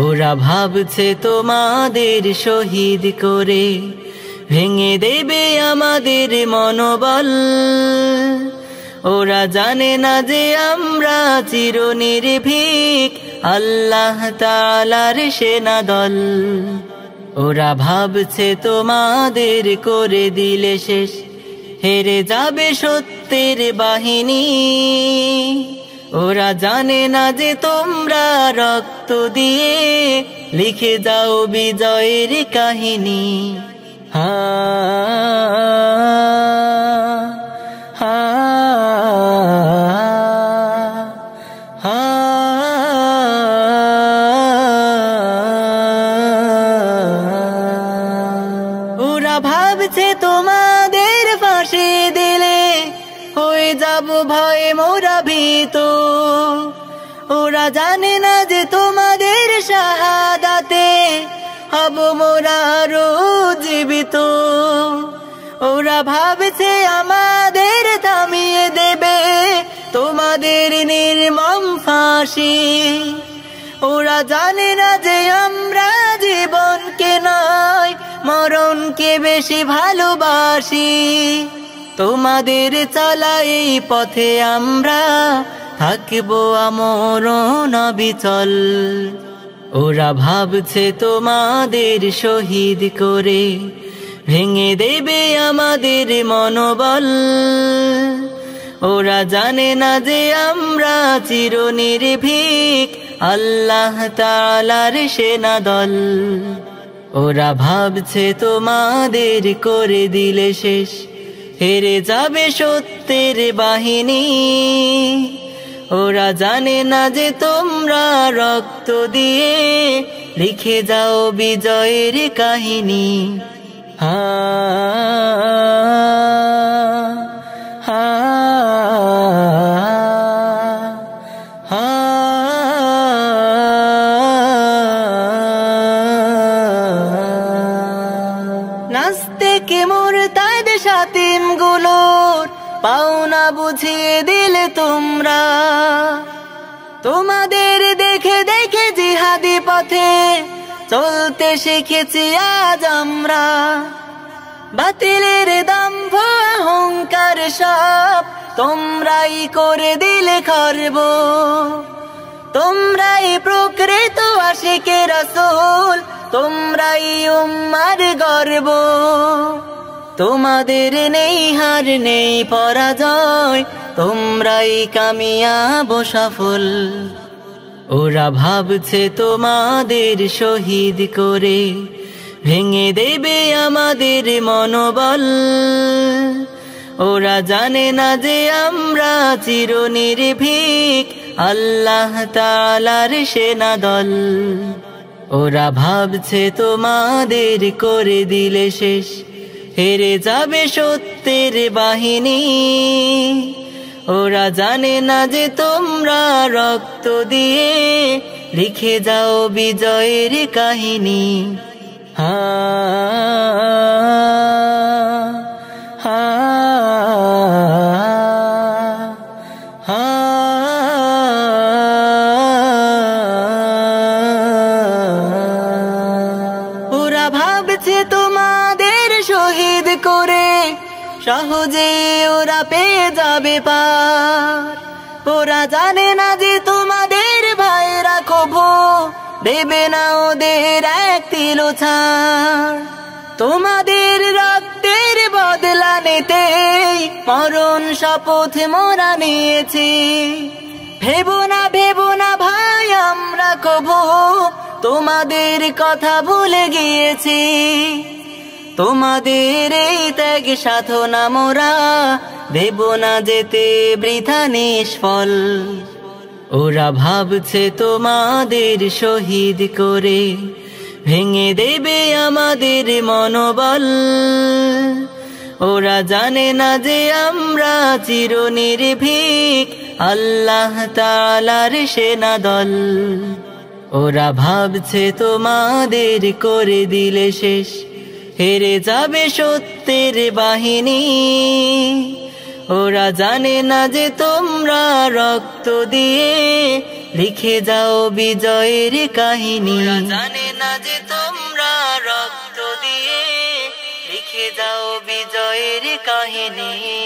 ওরা ভাবছে তোমাদের শহীদ করে ভেঙে দেবে আমাদের মনোবল। ওরা জানে না যে আমরা চিরনির্ভীক আল্লাহ তাআলার সেনাদল। ওরা ভাবছে তোমাদের করে দিলে শেষ হেরে যাবে সত্যের বাহিনী। ওরা জানে না যে তোমরা রক্ত দিয়ে লিখে যাও বিজয়ের কাহিনী। হা হা হা ওরা ভাবছে তোমাদের ফাঁসি দিলে হয়ে যাব ভয়ে মোরা ভীত। ওরা জানে না যে তোমাদের শাহাদাতে হব মোরা আরো জীবিত। ওরা ভাবছে আমাদের থামিয়ে দেবে তোমাদের নির্মম ফাঁসি। ওরা জানে না যে আমরা জীবনকে নয় মরণকে বেশি ভালোবাসি। তোমাদের চলা এই পথে আমরা থাকবো আমরণ অবিচল। ওরা ভাবছে তোমাদের শহীদ করে ভেঙে দেবে আমাদের মনোবল। ওরা জানে না যে আমরা চিরনির্ভীক আল্লাহ তাআলার সেনাদল। ওরা ভাবছে তোমাদের করে দিলে শেষ হেরে যাবে সত্যের বাহিনী। ওরা জানে না যে তোমরা রক্ত দিয়ে লিখে যাও বিজয়ের কাহিনী। হা হা হা নাস্তিক মুরতাদ শাতিম গুলোর পাওনা বুঝিয়ে দিলে তোমরা। তোমাদের দেখে দেখে জিহাদি পথে চলতে শিখেছি আজ আমরা। বাতিলের দম্ভ অহংকার সব তোমরাই করে দিলে খর্ব। তোমরাই প্রকৃত আশিকে রাসূল, তোমরাই উম্মার গর্ব। তোমাদের নেই হার নেই পরাজয়, তোমরাই কামিয়াব সফল। ওরা ভাবছে তোমাদের শহীদ করে ভেঙে দেবে আমাদের মনোবল। ওরা জানে না যে আমরা চিরনির্ভীক আল্লাহ তাআলার সেনাদল। ওরা ভাবছে তোমাদের করে দিলে শেষ হেরে যাবে সত্যের বাহিনী। ওরা জানে না যে তোমরা রক্ত দিয়ে লিখে যাও বিজয়ের কাহিনী। হা হা হা ওরা ভাবছে তোমাদের শহীদ করে সহজে ওরা পেয়ে যাবে পার। ওরা জানে না যে তোমাদের ভাইরা কভু দেবে না ওদের এক তিলও ছাড়। তোমাদের রক্তের বদলা নিতেই মরণ শপথ মোরা নিয়েছি। ভেবো না ভাই আমরা কভু তোমাদের কথা ভুলে গিয়েছি। তোমাদের এই ত্যাগ সাধনা মোরা দেব না যেতে বৃথা নিষ্ফল। ওরা ভাবছে তোমাদের শহীদ করে ভেঙে দেবে আমাদের মনোবল। ওরা জানে না যে আমরা চিরনির্ভীক আল্লাহ তাআলার সেনাদল। ওরা ভাবছে তোমাদের করে দিলে শেষ হেরে যাবে সত্যের বাহিনী। ওরা জানে না যে তোমরা রক্ত দিয়ে লিখে যাও বিজয়ের কাহিনী। জানে না যে তোমরা রক্ত দিয়ে লিখে যাও বিজয়ের কাহিনী।